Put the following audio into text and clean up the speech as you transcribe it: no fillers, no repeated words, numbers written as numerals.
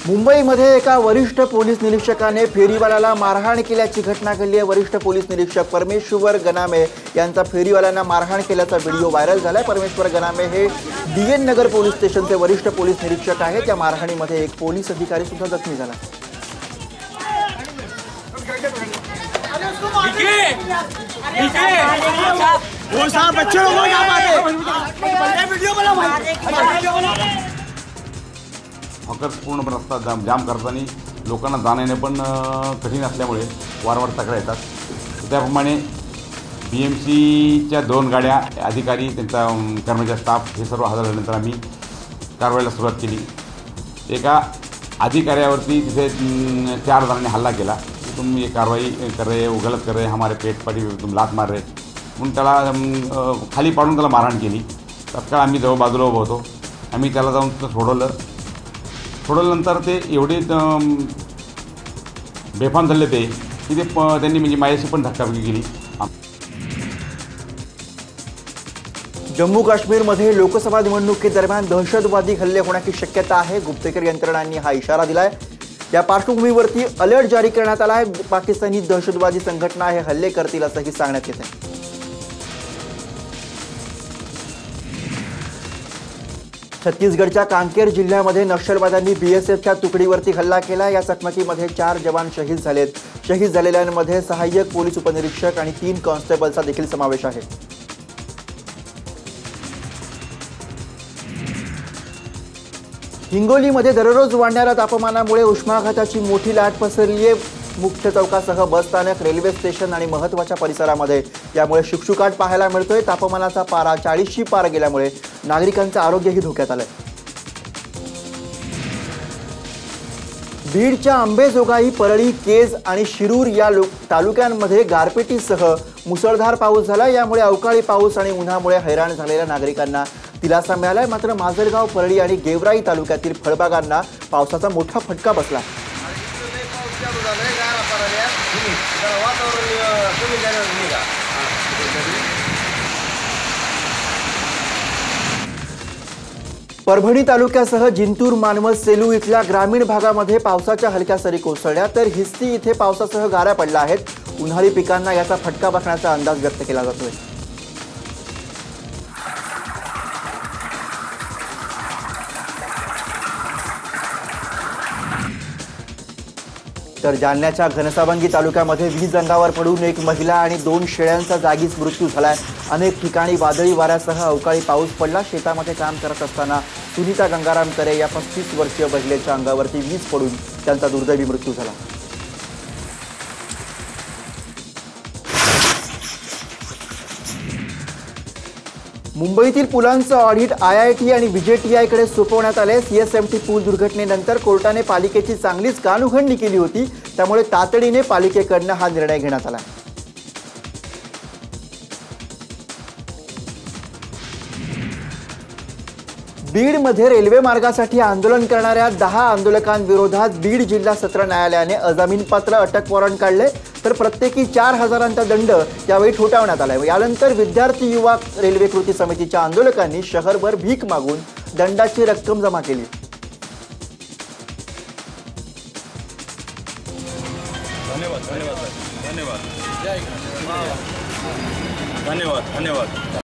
मुंबईमध्ये एका वरिष्ठ पोलीस निरीक्षकाने फेरीवाल्याला मारहाण केल्याची घटना घडली आहे। वरिष्ठ पोलीस निरीक्षक परमेश्वर गनामे यांचा फेरीवाल्यांना मारहाण केल्याचा व्हिडिओ व्हायरल झालाय। परमेश्वर गनामे हे डीएन नगर पोलीस स्टेशनचे वरिष्ठ पोलीस निरीक्षक आहेत। या मारहाणीमध्ये एक पोलीस अधिकारी सुद्धा जखमी झाला। हॉकर्स पूर्ण रस्ता जाम करताना लोकांना जाण्याने पण कठीण असल्यामुळे वारंवार तक्रार येतात। त्याप्रमाणे BMCच्या 2 गाड्या, अधिकारी, त्यांचा कर्मचारी, स्टाफ हे सर्व हजर झाल्यानंतर आम्ही कारवाईला सुरुवात केली। एका अधिकाऱ्यावरती तिथे 4 जणांनी हल्ला केला। तुम ये कारवाई कर रहे हो, गलत कर रहे, हमारे पेट पर तुम लात मार रहे म्हणून त्याला खाली पाडून त्याला मारहाण केली। तत्काळ आम्ही जवळ बाजूला उभं होतो। आम्ही त्याला जाऊन सोडवल्यानंतर ते एवढे बेफाम झाले ते की ते त्यांनी म्हणजे माझ्याशी पण धक्काबुक्की केली। जम्मू काश्मीरमध्ये लोकसभा निवडणुकीदरम्यान दहशतवादी हल्ले होण्याची शक्यता आहे। गुप्तचर यंत्रणांनी हा इशारा दिलाय। या पार्श्वभूमीवरती अलर्ट जारी करण्यात आला आहे। पाकिस्तानी दहशतवादी संघटना हे हल्ले करतील असंही सांगण्यात येत आहे। छत्तीसगडच्या कांकेर जिल्ह्यामध्ये नक्षलवाद्यांनी BSFच्या तुकडीवरती हल्ला केला। या चकमकीमध्ये 4 जवान शहीद झालेत। शहीद झालेल्यांमध्ये सहाय्यक पोलीस उपनिरीक्षक आणि 3 कॉन्स्टेबलचा देखील समावेश आहे। हिंगोलीमध्ये दररोज वाढणाऱ्या तापमानामुळे उष्माघाताची मोठी लाट पसरली आहे। मुख्य चौकासह बस स्थानक, रेल्वे स्टेशन आणि महत्त्वाच्या परिसरामध्ये यामुळे शुकशुकाट पाहायला मिळतोय। तापमानाचा पारा 40शी पार गेल्यामुळे नागरिकांचं आरोग्यही धोक्यात आलंय। बीडच्या अंबेजोगाई, परळी, केज आणि शिरूर या तालुक्यांमध्ये गारपिटीसह मुसळधार पाऊस झाला। यामुळे अवकाळी पाऊस आणि उन्हामुळे हैराण झालेल्या नागरिकांना दिलासा मिळालाय। मात्र माजलगाव, परळी आणि गेवराई तालुक्यातील फळबागांना पावसाचा मोठा फटका बसला। परभणी तालुक्यासह जिंतूर, मानवत, सेलू इथल्या ग्रामीण भागामध्ये पावसाच्या हलक्या सरी कोसळल्या, तर हिस्ती इथे पावसासह गारा पडल्या आहेत। उन्हाळी पिकांना याचा फटका बसण्याचा अंदाज व्यक्त केला जातोय। तर जालन्याच्या घनसावंगी तालुक्यामध्ये वीज अंगावर पडून एक महिला आणि 2 शेळ्यांचा जागीच मृत्यू झालाय। अनेक ठिकाणी वादळी वाऱ्यासह अवकाळी पाऊस पडला। शेतामध्ये काम करत असताना सुनीता गंगाराम करे या 35 वर्षीय महिलेच्या अंगावरती वीज पडून त्यांचा दुर्दैवी मृत्यू झाला। मुंबईतील पुलांचं ऑडिट IIT आणि VJTI कडे सोपवण्यात आले। CSMT पूल दुर्घटनेनंतर कोर्टाने पालिकेची चांगलीच कानउघडणी केली होती, त्यामुळे तातडीने पालिकेकडून हा निर्णय घेण्यात आला। बीडमध्ये रेल्वे मार्गासाठी आंदोलन करणाऱ्या 10 आंदोलकांविरोधात बीड जिल्हा सत्र न्यायालयाने अजामीनपात्र अटक वॉरंट काढले, तर प्रत्येकी 4,000चा दंड यावेळी ठोठावण्यात आला। यानंतर विद्यार्थी युवा रेल्वे कृती समितीच्या आंदोलकांनी शहरभर भीक मागून दंडाची रक्कम जमा केली। धन्यवाद।